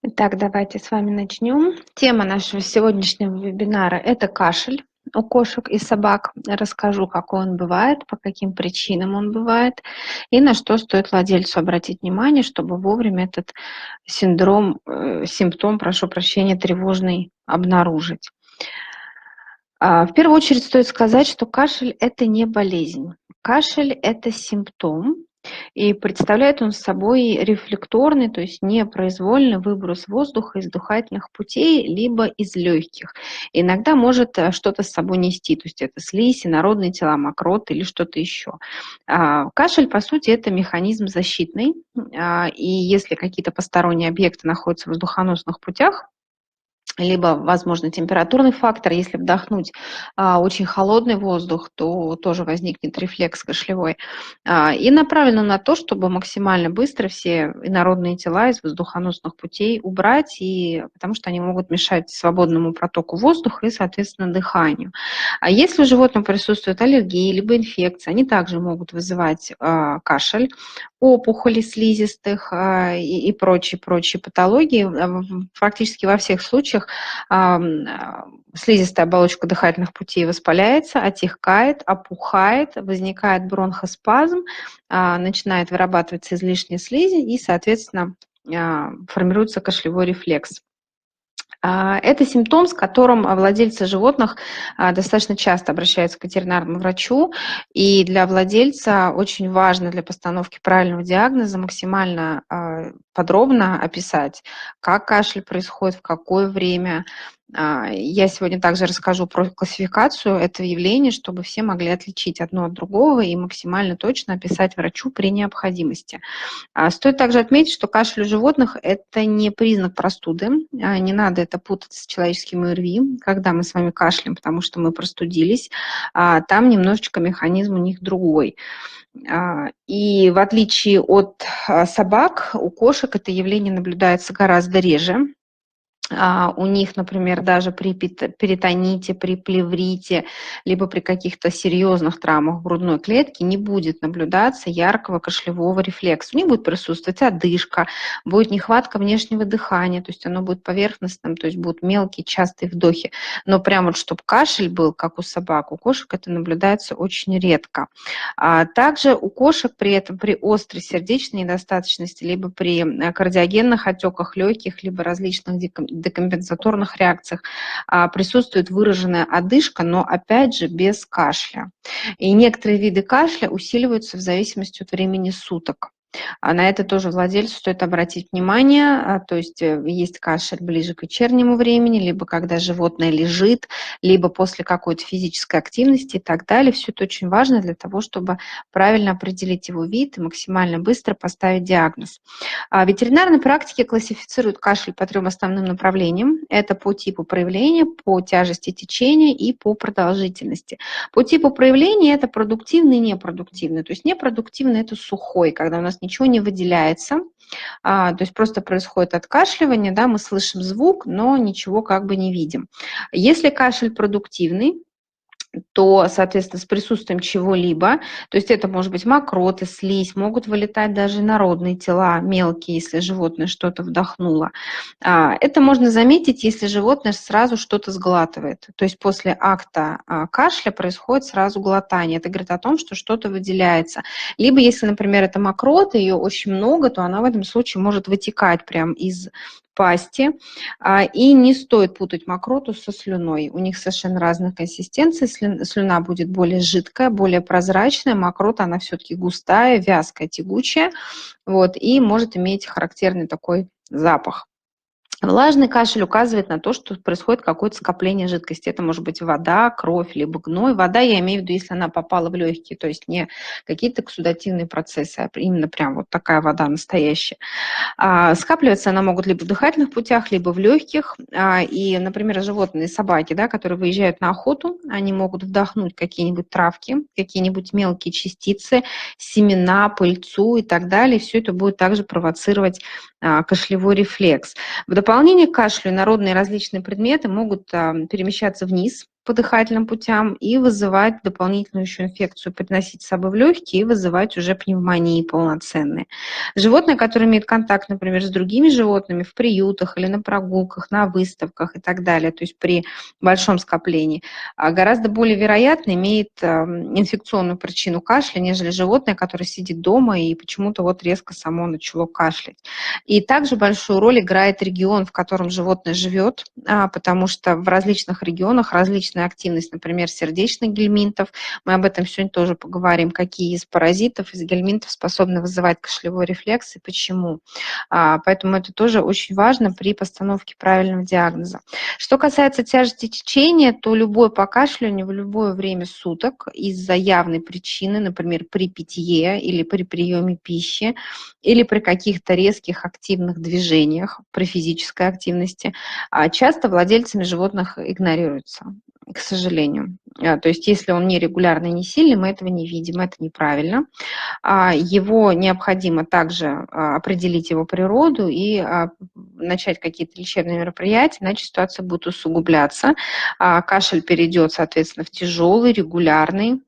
Итак, давайте с вами начнем. Тема нашего сегодняшнего вебинара – это кашель у кошек и собак. Расскажу, какой он бывает, по каким причинам он бывает и на что стоит владельцу обратить внимание, чтобы вовремя этот симптом, прошу прощения, тревожный обнаружить. В первую очередь стоит сказать, что кашель – это не болезнь. Кашель – это симптом, и представляет он собой рефлекторный, то есть непроизвольный выброс воздуха из дыхательных путей либо из легких. Иногда может что-то с собой нести, то есть это слизь, инородные тела, мокроты или что-то еще. Кашель, по сути, это механизм защитный, и если какие-то посторонние объекты находятся в воздухоносных путях, либо, возможно, температурный фактор. Если вдохнуть очень холодный воздух, то тоже возникнет рефлекс кашлевой. И направлено на то, чтобы максимально быстро все инородные тела из воздухоносных путей убрать, потому что они могут мешать свободному протоку воздуха и, соответственно, дыханию. А если у животного присутствует аллергия либо инфекция, они также могут вызывать кашель, опухоли слизистых и прочие патологии. Практически во всех случаях слизистая оболочка дыхательных путей воспаляется, отекает, опухает, возникает бронхоспазм, начинает вырабатываться излишняя слизи и, соответственно, формируется кашлевой рефлекс. Это симптом, с которым владельцы животных достаточно часто обращаются к ветеринарному врачу, и для владельца очень важно для постановки правильного диагноза максимально подробно описать, как кашель происходит, в какое время. Я сегодня также расскажу про классификацию этого явления, чтобы все могли отличить одно от другого и максимально точно описать врачу при необходимости. Стоит также отметить, что кашель у животных – это не признак простуды. Не надо это путать с человеческим ОРВИ, когда мы с вами кашляем, потому что мы простудились. Там немножечко механизм у них другой. И в отличие от собак, у кошек это явление наблюдается гораздо реже. У них, например, даже при перитоните, при плеврите, либо при каких-то серьезных травмах грудной клетки не будет наблюдаться яркого кашлевого рефлекса. У них будет присутствовать одышка, будет нехватка внешнего дыхания, то есть оно будет поверхностным, то есть будут мелкие частые вдохи. Но прямо вот чтобы кашель был, как у собак, у кошек это наблюдается очень редко. Также у кошек при этом при острой сердечной недостаточности, либо при кардиогенных отеках легких, либо различных декомпенсаторных реакциях присутствует выраженная одышка, но опять же без кашля. И некоторые виды кашля усиливаются в зависимости от времени суток. На это тоже владельцу стоит обратить внимание. То есть есть кашель ближе к вечернему времени, либо когда животное лежит, либо после какой-то физической активности и так далее. Все это очень важно для того, чтобы правильно определить его вид и максимально быстро поставить диагноз. В ветеринарной практике классифицируют кашель по 3 основным направлениям. Это по типу проявления, по тяжести течения и по продолжительности. По типу проявления это продуктивный и непродуктивный. То есть непродуктивный – это сухой, когда у нас ничего не выделяется, то есть просто происходит откашливание, да, мы слышим звук, но ничего как бы не видим. Если кашель продуктивный, то, соответственно, с присутствием чего-либо, то есть это может быть мокроты, слизь, могут вылетать даже инородные тела, мелкие, если животное что-то вдохнуло. Это можно заметить, если животное сразу что-то сглатывает. То есть после акта кашля происходит сразу глотание. Это говорит о том, что что-то выделяется. Либо если, например, это мокрота, ее очень много, то она в этом случае может вытекать прямо из пасти. И не стоит путать мокроту со слюной. У них совершенно разные консистенции. Слюна будет более жидкая, более прозрачная. Мокрота, она все-таки густая, вязкая, тягучая. Вот, и может иметь характерный такой запах. Влажный кашель указывает на то, что происходит какое-то скопление жидкости. Это может быть вода, кровь, либо гной. Вода, я имею в виду, если она попала в легкие, то есть не какие-то оксидативные процессы, а именно прям вот такая вода настоящая. Скапливаться она могут либо в дыхательных путях, либо в легких. И, например, животные, собаки, да, которые выезжают на охоту, они могут вдохнуть какие-нибудь травки, какие-нибудь мелкие частицы, семена, пыльцу и так далее. Все это будет также провоцировать кашлевой рефлекс. В дополнение к кашлю инородные различные предметы могут перемещаться вниз по дыхательным путям и вызывать дополнительную еще инфекцию, приносить с собой в легкие и вызывать уже пневмонии полноценные. Животные, которые имеют контакт, например, с другими животными в приютах или на прогулках, на выставках и так далее, то есть при большом скоплении, гораздо более вероятно имеет инфекционную причину кашля, нежели животное, которое сидит дома и почему-то вот резко само начало кашлять. И также большую роль играет регион, в котором животное живет, потому что в различных регионах различная активность, например, сердечных гельминтов. Мы об этом сегодня тоже поговорим, какие из паразитов, из гельминтов способны вызывать кашлевой рефлекс и почему. Поэтому это тоже очень важно при постановке правильного диагноза. Что касается тяжести течения, то любое покашливание в любое время суток из-за явной причины, например, при питье или при приеме пищи, или при каких-то резких активных движениях, при физической активности, часто владельцами животных игнорируется, к сожалению. То есть если он нерегулярный, не сильный, мы этого не видим, это неправильно. Его необходимо также определить его природу и начать какие-то лечебные мероприятия, иначе ситуация будет усугубляться. Кашель перейдет, соответственно, в тяжелый, регулярный,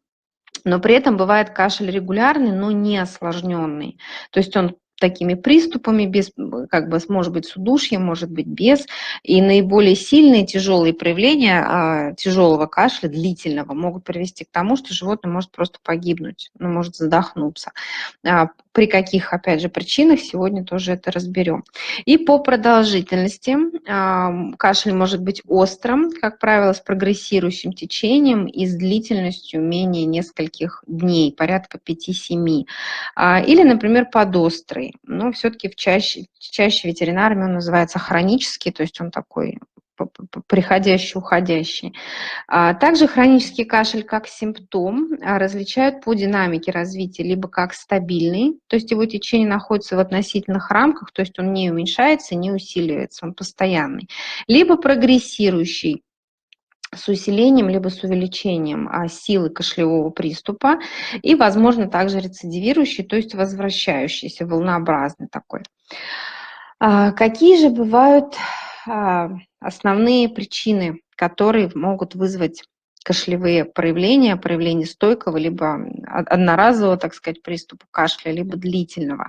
но при этом бывает кашель регулярный, но не осложненный. То есть он такими приступами, без, как бы, может быть, с удушьем, может быть, без. И наиболее сильные, тяжелые проявления тяжелого кашля, длительного, могут привести к тому, что животное может просто погибнуть, может задохнуться. При каких, опять же, причинах, сегодня тоже это разберем. И по продолжительности кашель может быть острым, как правило, с прогрессирующим течением и с длительностью менее нескольких дней, порядка 5-7. Или, например, подострый, но все-таки чаще ветеринарами он называется хронический, то есть он такой приходящий, уходящий. Также хронический кашель как симптом различают по динамике развития, либо как стабильный, то есть его течение находится в относительных рамках, то есть он не уменьшается, не усиливается, он постоянный, либо прогрессирующий, с усилением либо с увеличением силы кашлевого приступа и, возможно, также рецидивирующий, то есть возвращающийся, волнообразный такой. Какие же бывают основные причины, которые могут вызвать кашлевые проявления стойкого, либо одноразового, так сказать, приступа кашля, либо длительного.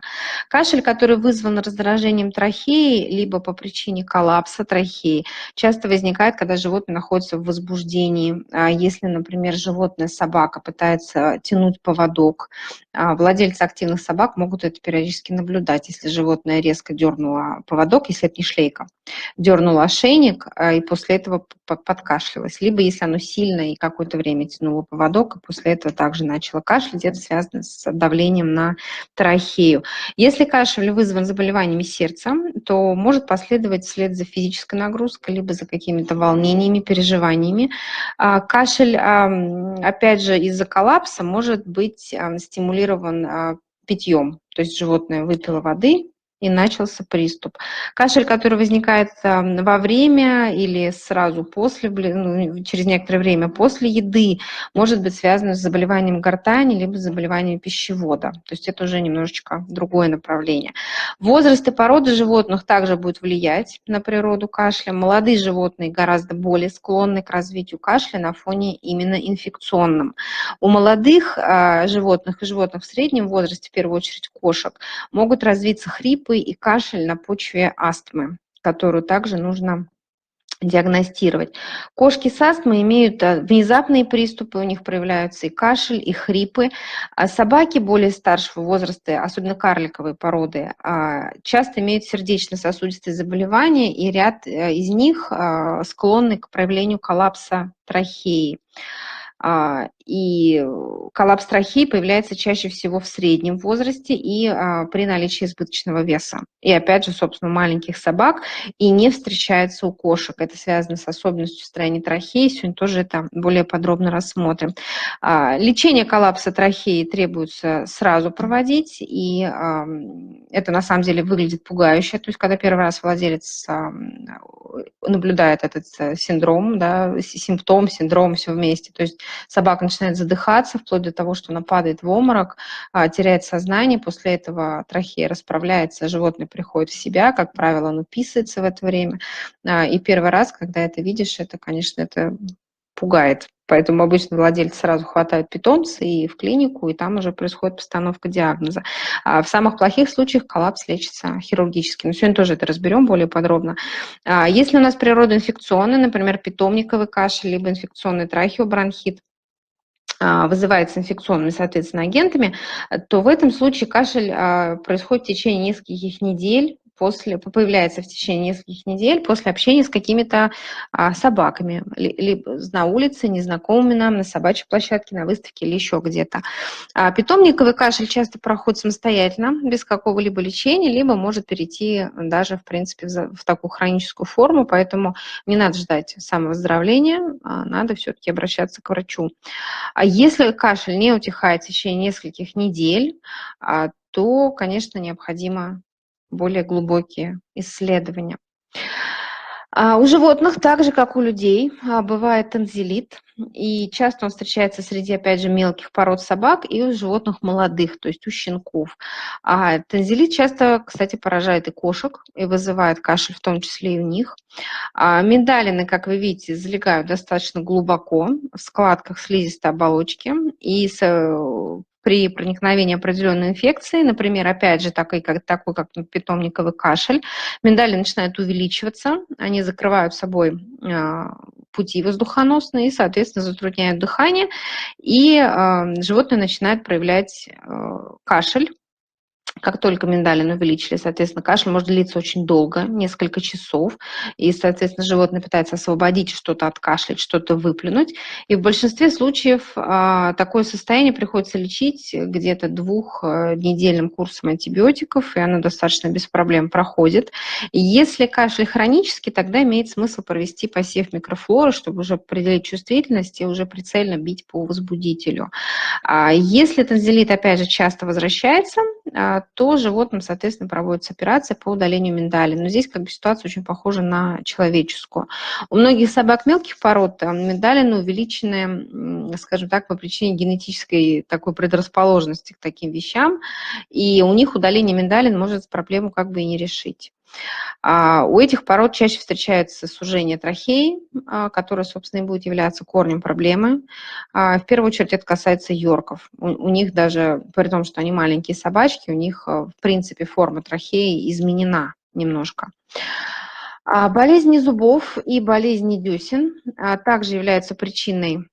Кашель, который вызван раздражением трахеи, либо по причине коллапса трахеи, часто возникает, когда животное находится в возбуждении. Если, например, животное, собака, пытается тянуть поводок, владельцы активных собак могут это периодически наблюдать. Если животное резко дернуло поводок, если это не шлейка, дернуло ошейник и после этого подкашлялось. Либо если оно сильно и какое-то время тянуло поводок, и после этого также начало кашлять, это связано с давлением на трахею. Если кашель вызван заболеваниями сердца, то может последовать вслед за физической нагрузкой, либо за какими-то волнениями, переживаниями. Кашель, опять же, из-за коллапса может быть стимулирован питьем, то есть животное выпило воды, и начался приступ. Кашель, который возникает во время или сразу после, через некоторое время после еды, может быть связан с заболеванием гортани либо с заболеванием пищевода. То есть это уже немножечко другое направление. Возраст и порода животных также будет влиять на природу кашля. Молодые животные гораздо более склонны к развитию кашля на фоне именно инфекционном. У молодых животных и животных в среднем возрасте, в первую очередь кошек, могут развиться хрипы и кашель на почве астмы, которую также нужно диагностировать. Кошки с астмой имеют внезапные приступы, у них проявляются и кашель, и хрипы. А собаки более старшего возраста, особенно карликовые породы, часто имеют сердечно-сосудистые заболевания, и ряд из них склонны к проявлению коллапса трахеи. И коллапс трахеи появляется чаще всего в среднем возрасте и при наличии избыточного веса. И опять же, собственно, у маленьких собак и не встречается у кошек. Это связано с особенностью строения трахеи. Сегодня тоже это более подробно рассмотрим. Лечение коллапса трахеи требуется сразу проводить, и это на самом деле выглядит пугающе. То есть, когда первый раз владелец наблюдает этот синдром, да, симптом, синдром, все вместе. То есть собака начинает задыхаться, вплоть до того, что она падает в обморок, теряет сознание, после этого трахея расправляется, животное приходит в себя, как правило, оно писается в это время. И первый раз, когда это видишь, это, конечно, это пугает. Поэтому обычно владельцы сразу хватают питомца и в клинику, и там уже происходит постановка диагноза. А в самых плохих случаях коллапс лечится хирургически. Но сегодня тоже это разберем более подробно. Если у нас природа инфекционная, например, питомниковый кашель, либо инфекционный трахеобронхит, вызывается инфекционными, соответственно, агентами, то в этом случае кашель происходит в течение нескольких недель, появляется в течение нескольких недель после общения с какими-то собаками, либо на улице, незнакомыми нам, на собачьей площадке, на выставке или еще где-то. Питомниковый кашель часто проходит самостоятельно, без какого-либо лечения, либо может перейти даже, в принципе, в такую хроническую форму, поэтому не надо ждать самовыздоровления, надо все-таки обращаться к врачу. А если кашель не утихает в течение нескольких недель, то, конечно, необходимо более глубокие исследования. У животных, так же как у людей, бывает танзелит, и часто он встречается среди, опять же, мелких пород собак и у животных молодых, то есть у щенков. Танзелит часто, кстати, поражает и кошек, и вызывает кашель, в том числе и у них. Миндалины, как вы видите, залегают достаточно глубоко в складках слизистой оболочки, и при проникновении определенной инфекции, например, опять же, такой как питомниковый кашель, миндалины начинают увеличиваться, они закрывают собой пути воздухоносные и, соответственно, затрудняют дыхание, и животное начинает проявлять кашель. Как только миндалины увеличили, соответственно, кашель может длиться очень долго, несколько часов, и, соответственно, животное пытается освободить что-то, откашлять, что-то выплюнуть. И в большинстве случаев такое состояние приходится лечить где-то двухнедельным курсом антибиотиков, и оно достаточно без проблем проходит. И если кашель хронический, тогда имеет смысл провести посев микрофлоры, чтобы уже определить чувствительность и уже прицельно бить по возбудителю. Если танзелит, опять же, часто возвращается, то животным, соответственно, проводится операция по удалению миндалин. Но здесь как бы ситуация очень похожа на человеческую. У многих собак мелких пород миндалины увеличены, скажем так, по причине генетической такой предрасположенности к таким вещам, и у них удаление миндалин может проблему как бы и не решить. У этих пород чаще встречается сужение трахеи, которое, собственно, и будет являться корнем проблемы. В первую очередь это касается йорков. У них даже, при том, что они маленькие собачки, у них, в принципе, форма трахеи изменена немножко. Болезни зубов и болезни десен также являются причиной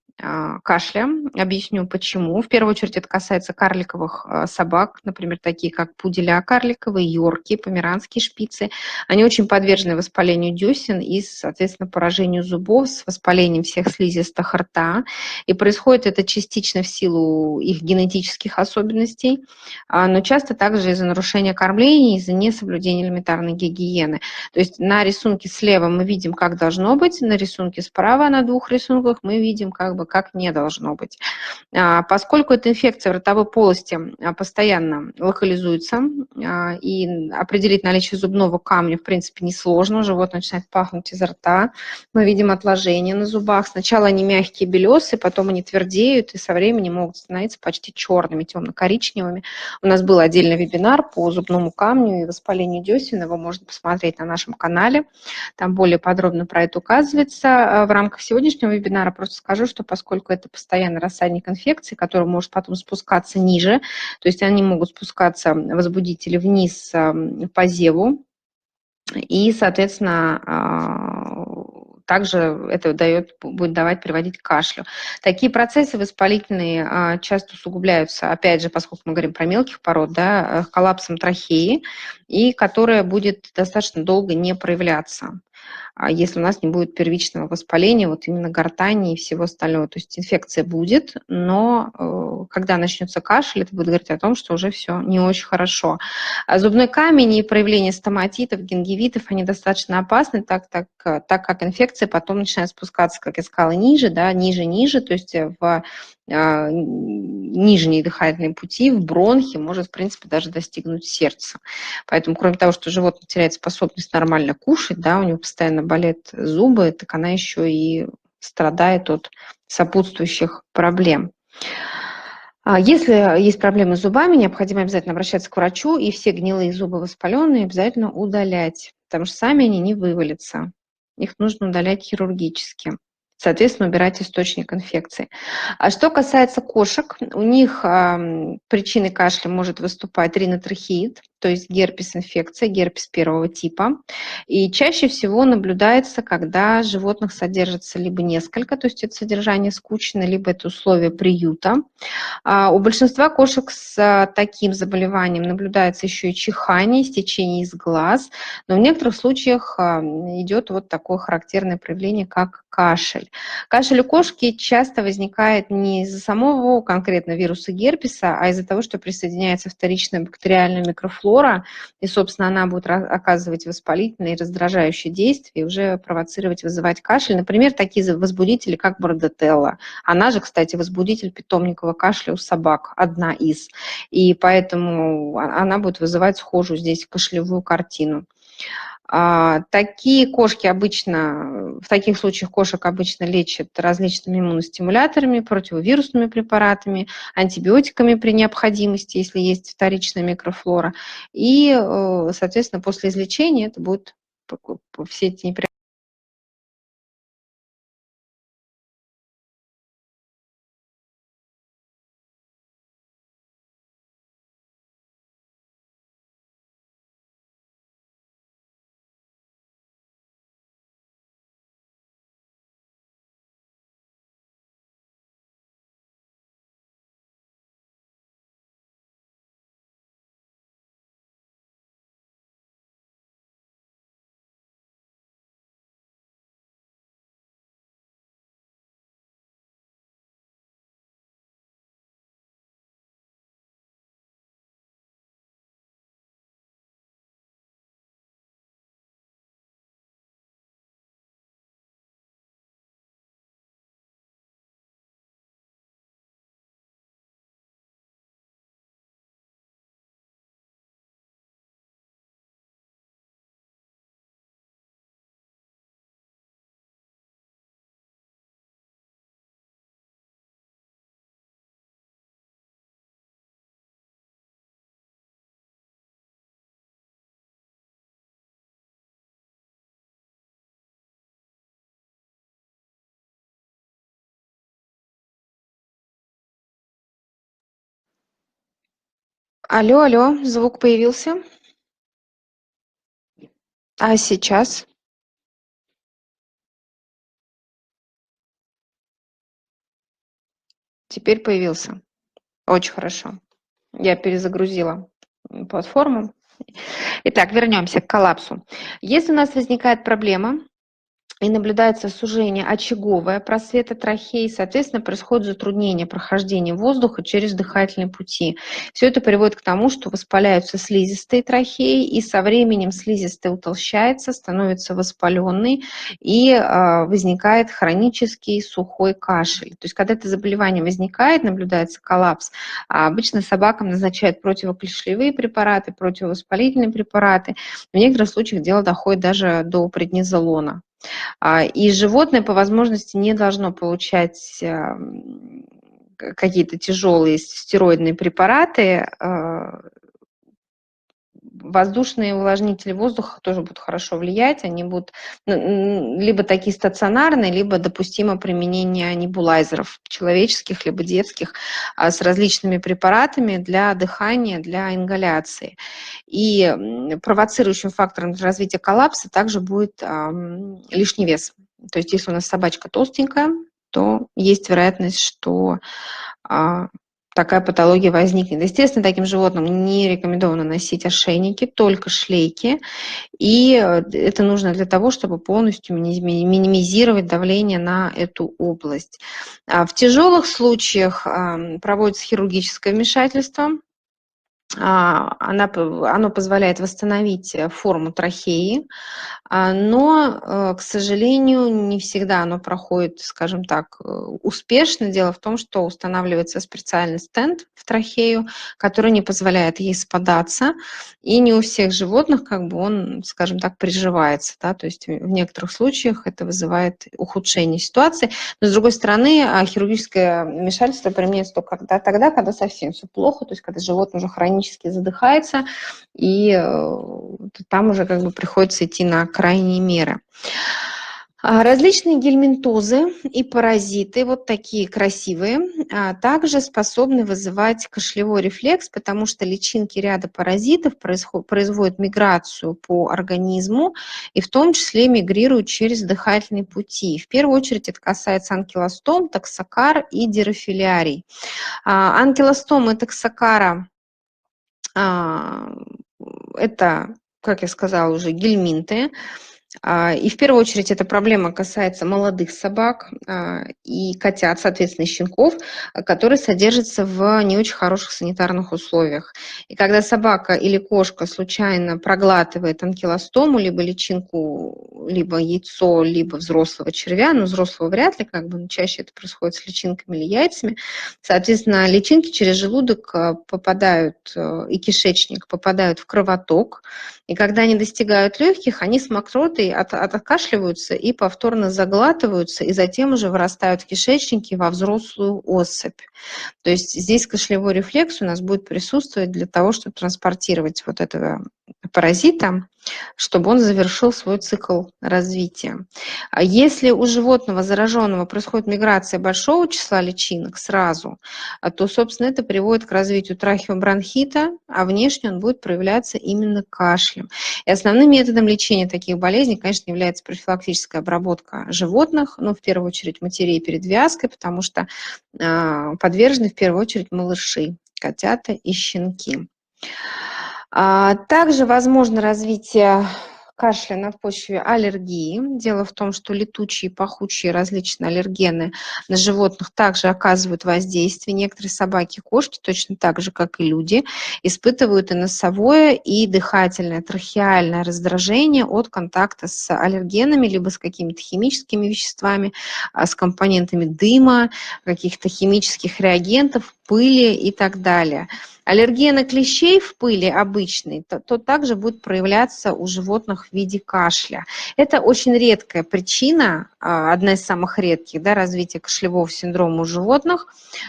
кашля. Объясню почему. В первую очередь это касается карликовых собак, например, такие как пуделя карликовые, йорки, померанские шпицы. Они очень подвержены воспалению десен и, соответственно, поражению зубов с воспалением всех слизистых рта. И происходит это частично в силу их генетических особенностей, но часто также из-за нарушения кормления, из-за несоблюдения элементарной гигиены. То есть на рисунке слева мы видим, как должно быть, на рисунке справа, на двух рисунках, мы видим, как не должно быть. Поскольку эта инфекция в ротовой полости постоянно локализуется, и определить наличие зубного камня, в принципе, несложно. Животное начинает пахнуть изо рта. Мы видим отложения на зубах. Сначала они мягкие, белесые, потом они твердеют, и со временем могут становиться почти черными, темно-коричневыми. У нас был отдельный вебинар по зубному камню и воспалению десен. Его можно посмотреть на нашем канале. Там более подробно про это указывается. В рамках сегодняшнего вебинара просто скажу, что поскольку это постоянный рассадник инфекции, который может потом спускаться ниже, то есть они могут спускаться, возбудители, вниз по зеву, и, соответственно, также это будет приводить к кашлю. Такие процессы воспалительные часто усугубляются, опять же, поскольку мы говорим про мелких пород, да, коллапсом трахеи, и которая будет достаточно долго не проявляться, если у нас не будет первичного воспаления, вот именно гортани и всего остального. То есть инфекция будет, но когда начнется кашель, это будет говорить о том, что уже все не очень хорошо. Зубной камень и проявление стоматитов, гингивитов, они достаточно опасны, так как инфекция потом начинает спускаться, как я сказала, ниже, да, ниже, то есть в нижние дыхательные пути, в бронхи, может, в принципе, даже достигнуть сердца. Поэтому, кроме того, что животное теряет способность нормально кушать, да, у него постоянно болят зубы, так она еще и страдает от сопутствующих проблем. Если есть проблемы с зубами, необходимо обязательно обращаться к врачу и все гнилые зубы воспаленные обязательно удалять, потому что сами они не вывалятся. Их нужно удалять хирургически. соответственно, убирать источник инфекции. А что касается кошек, у них причиной кашля может выступать ринотрахеид, то есть герпес-инфекция, герпес первого типа. И чаще всего наблюдается, когда животных содержится либо несколько, то есть это содержание скучно, либо это условия приюта. У большинства кошек с таким заболеванием наблюдается еще и чихание, стечение из глаз, но в некоторых случаях идет вот такое характерное проявление, как кашель. Кашель у кошки часто возникает не из-за самого конкретно вируса герпеса, а из-за того, что присоединяется вторичная бактериальная микрофлора, и, собственно, она будет оказывать воспалительные и раздражающие действия и уже провоцировать, вызывать кашель. Например, такие возбудители, как бордотелла. Она же, кстати, возбудитель питомникового кашля у собак, одна из. И поэтому она будет вызывать схожую здесь кашлевую картину. Такие кошки обычно, в таких случаях кошек обычно лечат различными иммуностимуляторами, противовирусными препаратами, антибиотиками при необходимости, если есть вторичная микрофлора. И, соответственно, после излечения это будет все эти неприятности. Алло, алло, звук появился. А сейчас? Теперь появился. Очень хорошо. Я перезагрузила платформу. Итак, вернемся к коллапсу. Если у нас возникает проблема и наблюдается сужение очаговое просвета трахеи, соответственно, происходит затруднение прохождения воздуха через дыхательные пути. Все это приводит к тому, что воспаляются слизистые трахеи, и со временем слизистая утолщается, становится воспаленной, и возникает хронический сухой кашель. То есть, когда это заболевание возникает, наблюдается коллапс, обычно собакам назначают противокашлевые препараты, противовоспалительные препараты. В некоторых случаях дело доходит даже до преднизолона. И животное по возможности не должно получать какие-то тяжелые стероидные препараты. Воздушные увлажнители воздуха тоже будут хорошо влиять. Они будут либо такие стационарные, либо допустимо применение небулайзеров человеческих, либо детских с различными препаратами для дыхания, для ингаляции. И провоцирующим фактором для развития коллапса также будет лишний вес. То есть если у нас собачка толстенькая, то есть вероятность, что такая патология возникнет. Естественно, таким животным не рекомендовано носить ошейники, только шлейки. И это нужно для того, чтобы полностью минимизировать давление на эту область. В тяжелых случаях проводится хирургическое вмешательство. Оно позволяет восстановить форму трахеи, но, к сожалению, не всегда оно проходит, скажем так, успешно. Дело в том, что устанавливается специальный стенд в трахею, который не позволяет ей спадаться, и не у всех животных как бы он, скажем так, приживается. Да? То есть в некоторых случаях это вызывает ухудшение ситуации. Но, с другой стороны, хирургическое вмешательство применяется только тогда, когда совсем все плохо, то есть когда животное уже хронически задыхается, и там уже как бы приходится идти на крайние меры. Различные гельминтозы и паразиты, вот такие красивые, также способны вызывать кашлевой рефлекс, потому что личинки ряда паразитов производят миграцию по организму и в том числе мигрируют через дыхательные пути. В первую очередь это касается анкилостом, токсокар и дирофилярий. Анкилостом и токсокара а, это, как я сказала уже, гельминты. И в первую очередь эта проблема касается молодых собак и котят, соответственно, и щенков, которые содержатся в не очень хороших санитарных условиях. И когда собака или кошка случайно проглатывает анкилостому, либо личинку, либо яйцо, либо взрослого червя, но взрослого вряд ли, но чаще это происходит с личинками или яйцами, соответственно, личинки через желудок попадают и кишечник попадают в кровоток, и когда они достигают легких, они с мокротой откашливаются и повторно заглатываются, и затем уже вырастают в кишечнике во взрослую особь. То есть здесь кашлевой рефлекс у нас будет присутствовать для того, чтобы транспортировать вот этого паразита, чтобы он завершил свой цикл развития. А если у животного зараженного происходит миграция большого числа личинок сразу, то, собственно, это приводит к развитию трахеобронхита, а внешне он будет проявляться именно кашлем. И основным методом лечения таких болезней, конечно, является профилактическая обработка животных, в первую очередь матерей перед вязкой, потому что подвержены в первую очередь малыши, котята и щенки. Также возможно развитие кашля на почве аллергии. Дело в том, что летучие, пахучие различные аллергены на животных также оказывают воздействие. Некоторые собаки и кошки, точно так же, как и люди, испытывают и носовое, и дыхательное, трахеальное раздражение от контакта с аллергенами, либо с какими-то химическими веществами, с компонентами дыма, каких-то химических реагентов, пыли и так далее. Аллергия на клещей в пыли обычной, то также будет проявляться у животных в виде кашля. Это очень редкая причина, одна из самых редких, развития кашлевого синдрома у животных,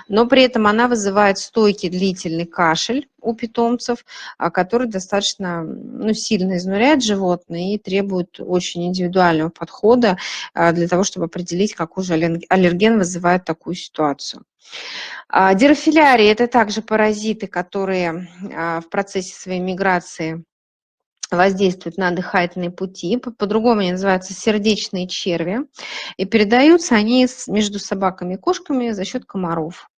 но при этом она вызывает стойкий длительный кашель у питомцев, который достаточно сильно изнуряет животное и требует очень индивидуального подхода для того, чтобы определить, какой же аллерген вызывает такую ситуацию. Дирофилярии – это также паразиты, которые в процессе своей миграции воздействуют на дыхательные пути. По-другому они называются сердечные черви. И передаются они между собаками и кошками за счет комаров.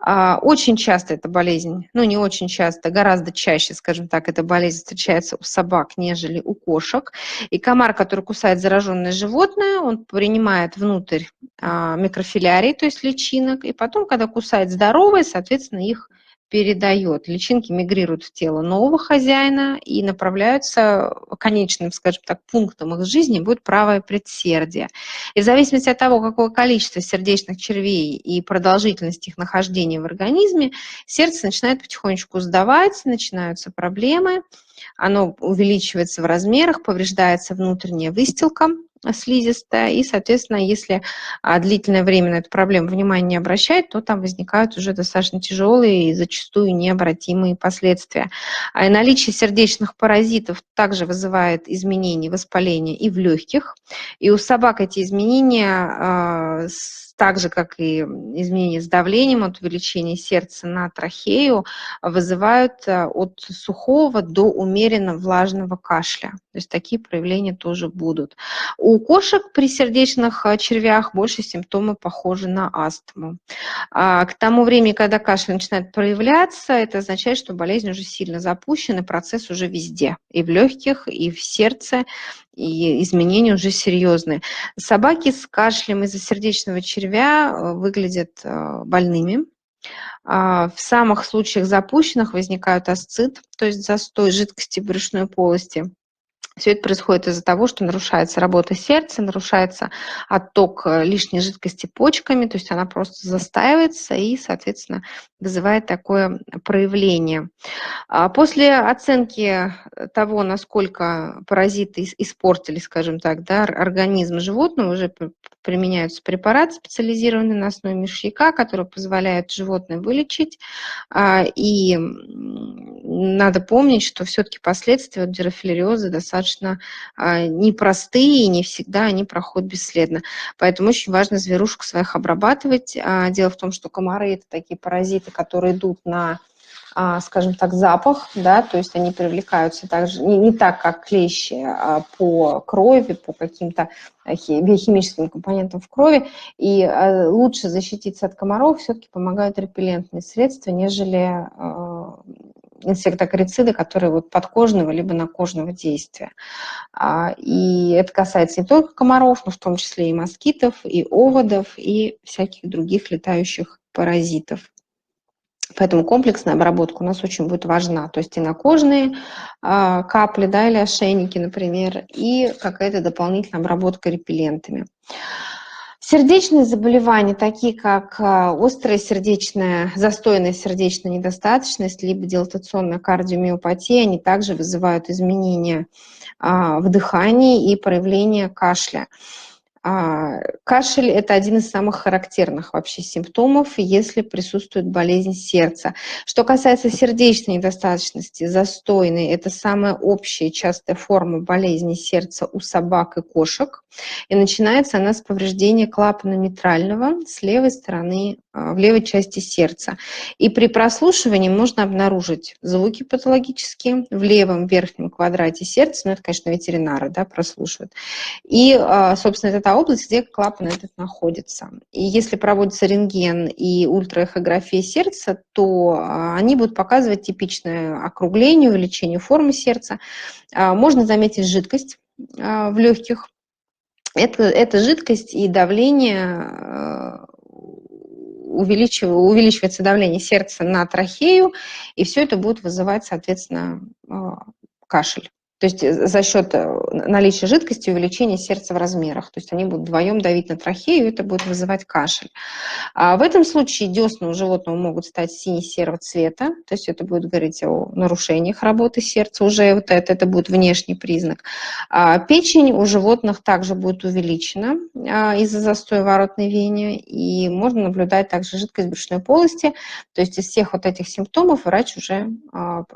Очень часто эта болезнь, не очень часто, гораздо чаще, скажем так, эта болезнь встречается у собак, нежели у кошек. И комар, который кусает зараженное животное, он принимает внутрь микрофилярий, то есть личинок, и потом, когда кусает здоровое, соответственно, их передает. Личинки мигрируют в тело нового хозяина и направляются конечным, скажем так, пунктом их жизни будет правое предсердие. И в зависимости от того, какое количество сердечных червей и продолжительность их нахождения в организме, сердце начинает потихонечку сдавать, начинаются проблемы, оно увеличивается в размерах, повреждается внутренняя выстилка слизистая, и, соответственно, если длительное время на эту проблему внимания не обращать, то там возникают уже достаточно тяжелые и зачастую необратимые последствия. И наличие сердечных паразитов также вызывает изменения, воспаления и в легких. И у собак эти изменения, так же, как и изменения с давлением, от увеличения сердца на трахею, вызывают от сухого до умеренно влажного кашля. То есть такие проявления тоже будут. У кошек при сердечных червях больше симптомы похожи на астму. К тому времени, когда кашель начинает проявляться, это означает, что болезнь уже сильно запущена, процесс уже везде, и в легких, и в сердце, и изменения уже серьезные. Собаки с кашлем из-за сердечного червя выглядят больными. В самых случаях запущенных возникают асцит, то есть застой жидкости в брюшной полости. Все это происходит из-за того, что нарушается работа сердца, нарушается отток лишней жидкости почками, то есть она просто застаивается и, соответственно, вызывает такое проявление. После оценки того, насколько паразиты испортили, скажем так, организм животного, уже применяются препараты, специализированные на основе мышьяка, которые позволяют животное вылечить. И надо помнить, что все-таки последствия от дирофилариоза достаточно достаточно непростые, и не всегда они проходят бесследно. Поэтому очень важно зверушек своих обрабатывать. Дело в том, что комары – это такие паразиты, которые идут на, скажем так, запах, да, то есть они привлекаются также, не так, как клещи, по крови, по каким-то биохимическим компонентам в крови. И лучше защититься от комаров все-таки помогают репеллентные средства, нежели инсектокорициды, которые вот подкожного либо накожного действия. И это касается не только комаров, но в том числе и москитов, и оводов, и всяких других летающих паразитов. Поэтому комплексная обработка у нас очень будет важна. То есть и накожные капли, да, или ошейники, например, и какая-то дополнительная обработка репеллентами. Сердечные заболевания, такие как острая застойная сердечная недостаточность, либо дилатационная кардиомиопатия, они также вызывают изменения в дыхании и проявление кашля. Кашель – это один из самых характерных вообще симптомов, если присутствует болезнь сердца. Что касается сердечной недостаточности, застойной – это самая общая частая форма болезни сердца у собак и кошек. И начинается она с повреждения клапана митрального с левой стороны, в левой части сердца. И при прослушивании можно обнаружить звуки патологические в левом верхнем квадрате сердца, ну это, конечно, ветеринары, да, прослушивают. И, собственно, это та область, где клапан этот находится. И если проводится рентген и ультраэхография сердца, то они будут показывать типичное округление, увеличение формы сердца. Можно заметить жидкость в легких. Это жидкость и давление, увеличивается давление сердца на трахею, и все это будет вызывать, соответственно, кашель. То есть за счет наличия жидкости и увеличения сердца в размерах. То есть они будут вдвоем давить на трахею, и это будет вызывать кашель. В этом случае десны у животного могут стать сине-серого цвета, то есть это будет говорить о нарушениях работы сердца, уже вот это будет внешний признак. Печень у животных также будет увеличена из-за застоя в воротной вене, и можно наблюдать также жидкость брюшной полости. То есть из всех вот этих симптомов врач уже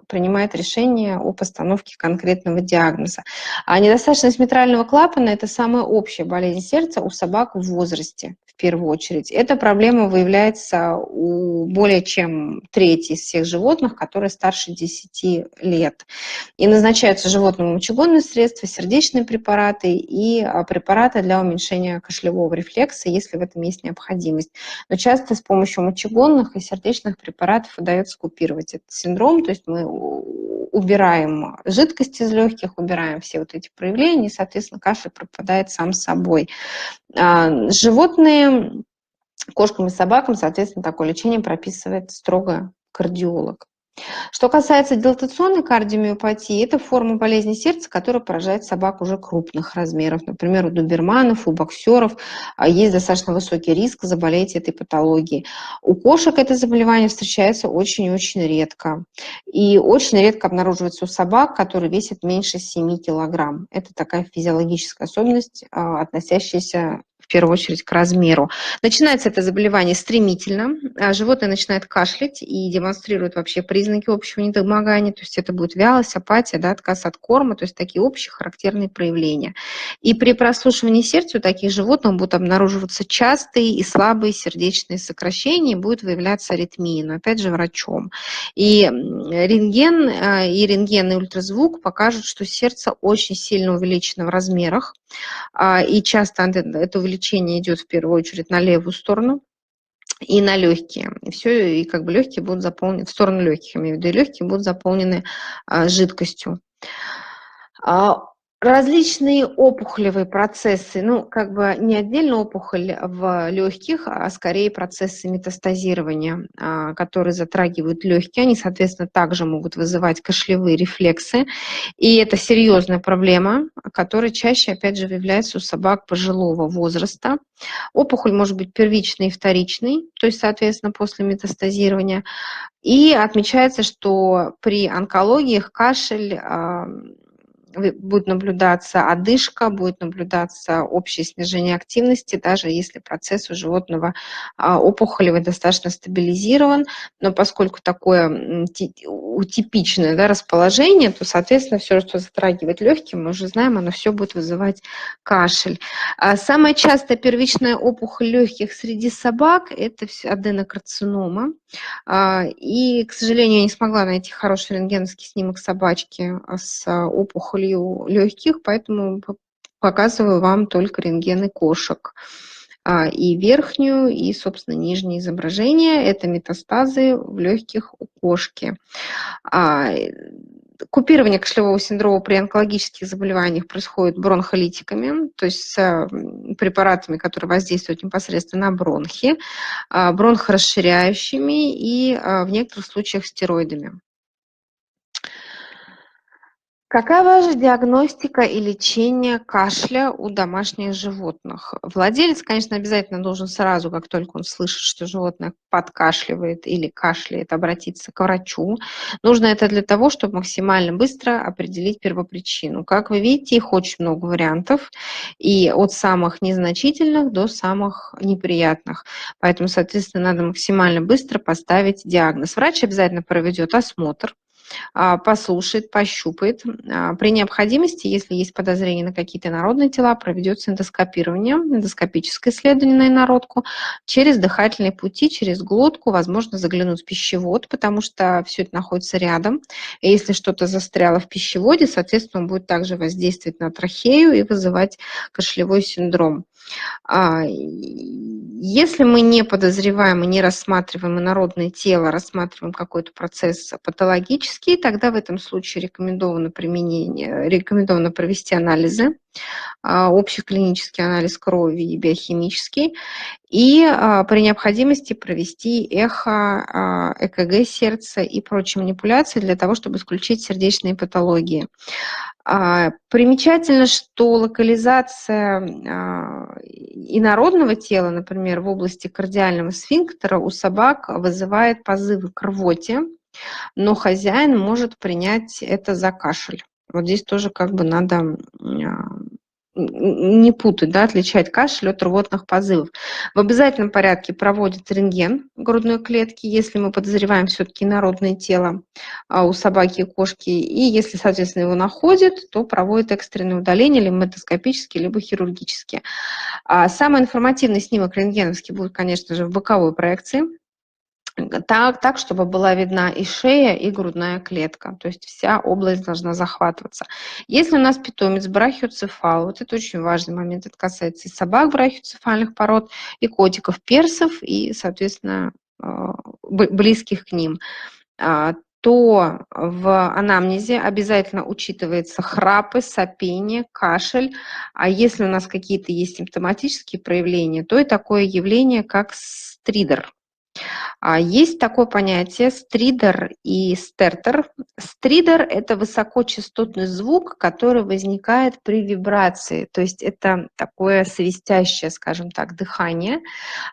принимает решение о постановке конкретного диагноза. Недостаточность митрального клапана – это самая общая болезнь сердца у собак в возрасте, в первую очередь. Эта проблема выявляется у более чем трети из всех животных, которые старше 10 лет. И назначаются животным мочегонные средства, сердечные препараты и препараты для уменьшения кашлевого рефлекса, если в этом есть необходимость. Но часто с помощью мочегонных и сердечных препаратов удается купировать этот синдром, то есть мы убираем жидкость из легких, убираем все вот эти проявления, и, соответственно, кашель пропадает сам собой. Животные, кошкам и собакам, соответственно, такое лечение прописывает строго кардиолог. Что касается дилатационной кардиомиопатии, это форма болезни сердца, которая поражает собак уже крупных размеров. Например, у доберманов, у боксеров есть достаточно высокий риск заболеть этой патологией. У кошек это заболевание встречается очень-очень редко. И очень редко обнаруживается у собак, которые весят меньше 7 килограмм. Это такая физиологическая особенность, относящаяся в первую очередь к размеру. Начинается это заболевание стремительно. Животное начинает кашлять и демонстрирует вообще признаки общего недомогания. То есть это будет вялость, апатия, да, отказ от корма, то есть такие общие характерные проявления. И при прослушивании сердца у таких животных будут обнаруживаться частые и слабые сердечные сокращения, будет выявляться аритмия, но опять же врачом. И рентген и ультразвук покажут, что сердце очень сильно увеличено в размерах, и часто это увеличение идет в первую очередь на левую сторону и на легкие. И все, и как бы легкие будут заполнены, в сторону легких, имею в виду, и легкие будут заполнены жидкостью. Различные опухолевые процессы, ну, как бы не отдельно опухоль в легких, а скорее процессы метастазирования, которые затрагивают легкие, они, соответственно, также могут вызывать кашлевые рефлексы. И это серьезная проблема, которая чаще, опять же, выявляется у собак пожилого возраста. Опухоль может быть первичной и вторичной, то есть, соответственно, после метастазирования. И отмечается, что при онкологиях кашель будет наблюдаться одышка, будет наблюдаться общее снижение активности, даже если процесс у животного опухолевый достаточно стабилизирован. Но поскольку такое типичное, да, расположение, то, соответственно, все, что затрагивает легкие, мы уже знаем, оно все будет вызывать кашель. Самая частая первичная опухоль легких среди собак – это аденокарцинома. И, к сожалению, я не смогла найти хороший рентгеновский снимок собачки с опухолью легких, поэтому показываю вам только рентгены кошек. И верхнюю, и, собственно, нижнее изображение – это метастазы в легких у кошки. Купирование кашлевого синдрома при онкологических заболеваниях происходит бронхолитиками, то есть с препаратами, которые воздействуют непосредственно на бронхи, бронхорасширяющими и в некоторых случаях стероидами. Какова же диагностика и лечение кашля у домашних животных? Владелец, конечно, обязательно должен сразу, как только он слышит, что животное подкашливает или кашляет, обратиться к врачу. Нужно это для того, чтобы максимально быстро определить первопричину. Как вы видите, их очень много вариантов, и от самых незначительных до самых неприятных. Поэтому, соответственно, надо максимально быстро поставить диагноз. Врач обязательно проведет осмотр, послушает, пощупает. При необходимости, если есть подозрение на какие-то инородные тела, проведется эндоскопирование, эндоскопическое исследование на инородку через дыхательные пути, через глотку, возможно, заглянуть в пищевод, потому что все это находится рядом. И если что-то застряло в пищеводе, соответственно, он будет также воздействовать на трахею и вызывать кашлевой синдром. Если мы не подозреваем и не рассматриваем инородное тело, рассматриваем какой-то процесс патологический, тогда в этом случае рекомендовано провести анализы, общий клинический анализ крови и биохимический, и при необходимости провести эхо, ЭКГ сердца и прочие манипуляции для того, чтобы исключить сердечные патологии. Примечательно, что локализация инородного тела, например, в области кардиального сфинктера у собак вызывает позывы к рвоте, но хозяин может принять это за кашель. Вот здесь тоже как бы надо не путать, да, отличать кашель от рвотных позывов. В обязательном порядке проводят рентген грудной клетки, если мы подозреваем все-таки инородное тело у собаки и кошки. И если, соответственно, его находят, то проводят экстренное удаление, либо эндоскопически, либо хирургически. Самый информативный снимок рентгеновский будет, конечно же, в боковой проекции. Так, чтобы была видна и шея, и грудная клетка. То есть вся область должна захватываться. Если у нас питомец брахиоцефал, вот это очень важный момент, это касается и собак брахиоцефальных пород, и котиков, персов, и, соответственно, близких к ним, то в анамнезе обязательно учитывается храпы, сопение, кашель. А если у нас какие-то есть симптоматические проявления, то и такое явление, как стридер. Есть такое понятие стридер и стертер. Стридер – это высокочастотный звук, который возникает при вибрации, то есть это такое свистящее, скажем так, дыхание.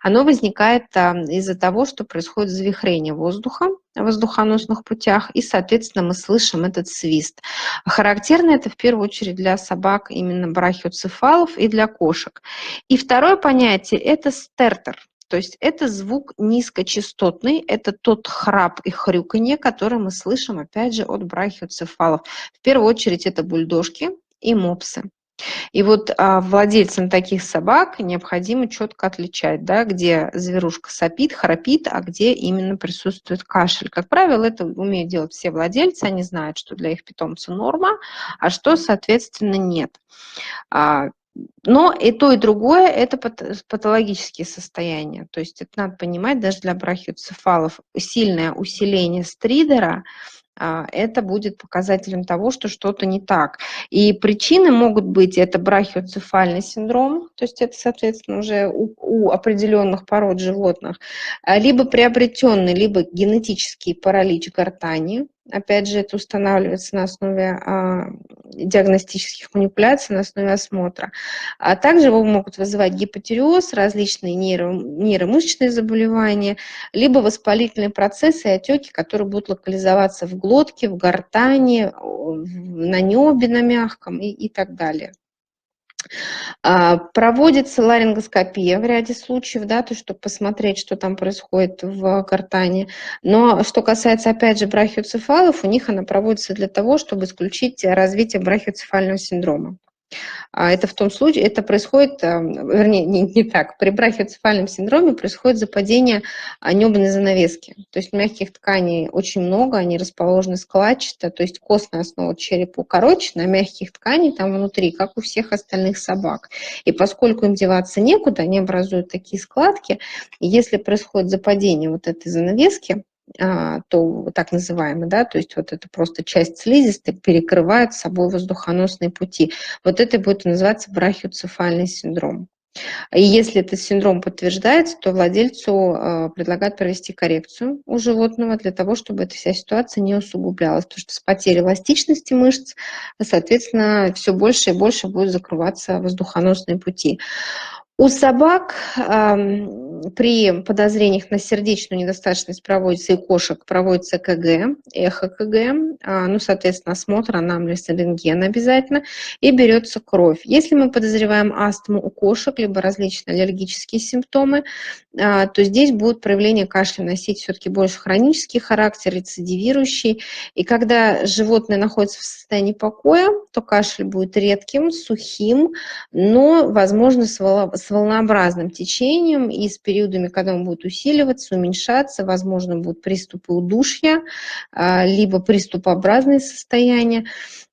Оно возникает из-за того, что происходит завихрение воздуха в воздухоносных путях, и, соответственно, мы слышим этот свист. Характерно это в первую очередь для собак именно брахиоцефалов и для кошек. И второе понятие – это стертер. То есть это звук низкочастотный, это тот храп и хрюканье, который мы слышим, опять же, от брахиоцефалов. В первую очередь это бульдожки и мопсы. И вот владельцам таких собак необходимо четко отличать, да, где зверушка сопит, храпит, а где именно присутствует кашель. Как правило, это умеют делать все владельцы, они знают, что для их питомца норма, а что, соответственно, нет. Но и то, и другое – это патологические состояния. То есть это надо понимать, даже для брахиоцефалов сильное усиление стридера это будет показателем того, что что-то не так. И причины могут быть – это брахиоцефальный синдром, то есть это, соответственно, уже у определенных пород животных, либо приобретенный, либо генетический паралич гортани, Опять же, это устанавливается на основе диагностических манипуляций, на основе осмотра. А также его могут вызывать гипотиреоз, различные нейромышечные заболевания, либо воспалительные процессы и отеки, которые будут локализоваться в глотке, в гортани, на небе, на мягком и так далее. Проводится ларингоскопия в ряде случаев, да, то есть чтобы посмотреть, что там происходит в гортани. Но что касается, опять же, брахиоцефалов, у них она проводится для того, чтобы исключить развитие брахиоцефального синдрома. Это в том случае, это происходит, вернее, не так. При брахиоцефальном синдроме происходит западение небной занавески. То есть мягких тканей очень много, они расположены складчато, то есть костная основа черепа укорочена, а мягких тканей там внутри, как у всех остальных собак. И поскольку им деваться некуда, они образуют такие складки, и если происходит западение вот этой занавески, то так называемый, да, то есть вот это просто часть слизистой перекрывает собой воздухоносные пути. Вот это будет называться брахиоцефальный синдром. И если этот синдром подтверждается, то владельцу предлагают провести коррекцию у животного для того, чтобы эта вся ситуация не усугублялась, потому что с потерей эластичности мышц, соответственно, все больше и больше будут закрываться воздухоносные пути. У собак при подозрениях на сердечную недостаточность проводится, и кошек проводится ЭКГ, эхо-КГ, ну, соответственно, осмотр, анамнез, рентген обязательно, и берется кровь. Если мы подозреваем астму у кошек, либо различные аллергические симптомы, то здесь будет проявление кашля носить все-таки больше хронический характер, рецидивирующий. И когда животное находится в состоянии покоя, то кашель будет редким, сухим, но, возможно, с волнообразным течением и с периодами, когда он будет усиливаться, уменьшаться, возможно, будут приступы удушья, либо приступообразные состояния.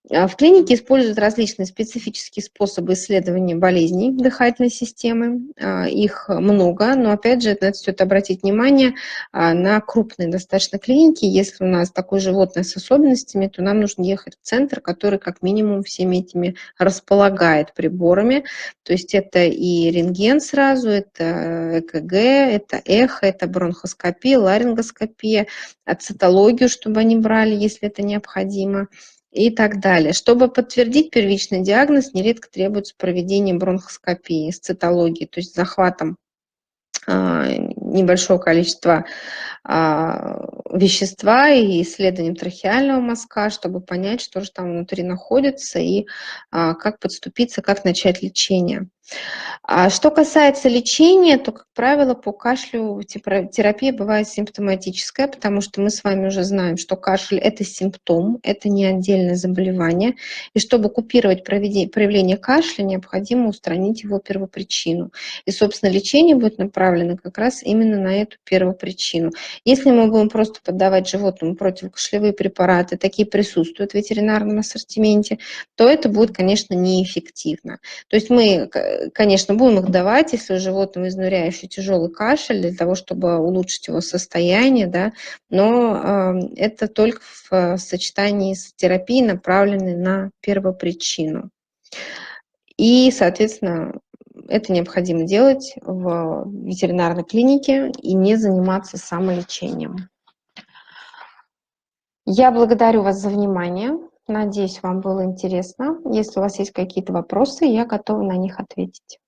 В клинике используют различные специфические способы исследования болезней дыхательной системы. Их много, но опять же, это стоит обратить внимание на крупные достаточно клиники. Если у нас такое животное с особенностями, то нам нужно ехать в центр, который как минимум всеми этими располагает приборами. То есть это и рентген сразу, это ЭКГ, это эхо, это бронхоскопия, ларингоскопия, цитологию, чтобы они брали, если это необходимо, и так далее. Чтобы подтвердить первичный диагноз, нередко требуется проведение бронхоскопии с цитологией, то есть захватом небольшого количества вещества и исследованием трахеального мазка, чтобы понять, что же там внутри находится и как подступиться, как начать лечение. Что касается лечения, то, как правило, по кашлю терапия бывает симптоматическая, потому что мы с вами уже знаем, что кашель – это симптом, это не отдельное заболевание. И чтобы купировать проявление кашля, необходимо устранить его первопричину. И, собственно, лечение будет направлено как раз именно на эту первопричину. Если мы будем просто поддавать животному противокашлевые препараты, такие присутствуют в ветеринарном ассортименте, то это будет, конечно, неэффективно. То есть мы, конечно, будем их давать, если у животного изнуряющий тяжелый кашель, для того, чтобы улучшить его состояние, да, но это только в сочетании с терапией, направленной на первопричину. И, соответственно, это необходимо делать в ветеринарной клинике и не заниматься самолечением. Я благодарю вас за внимание. Надеюсь, вам было интересно. Если у вас есть какие-то вопросы, я готова на них ответить.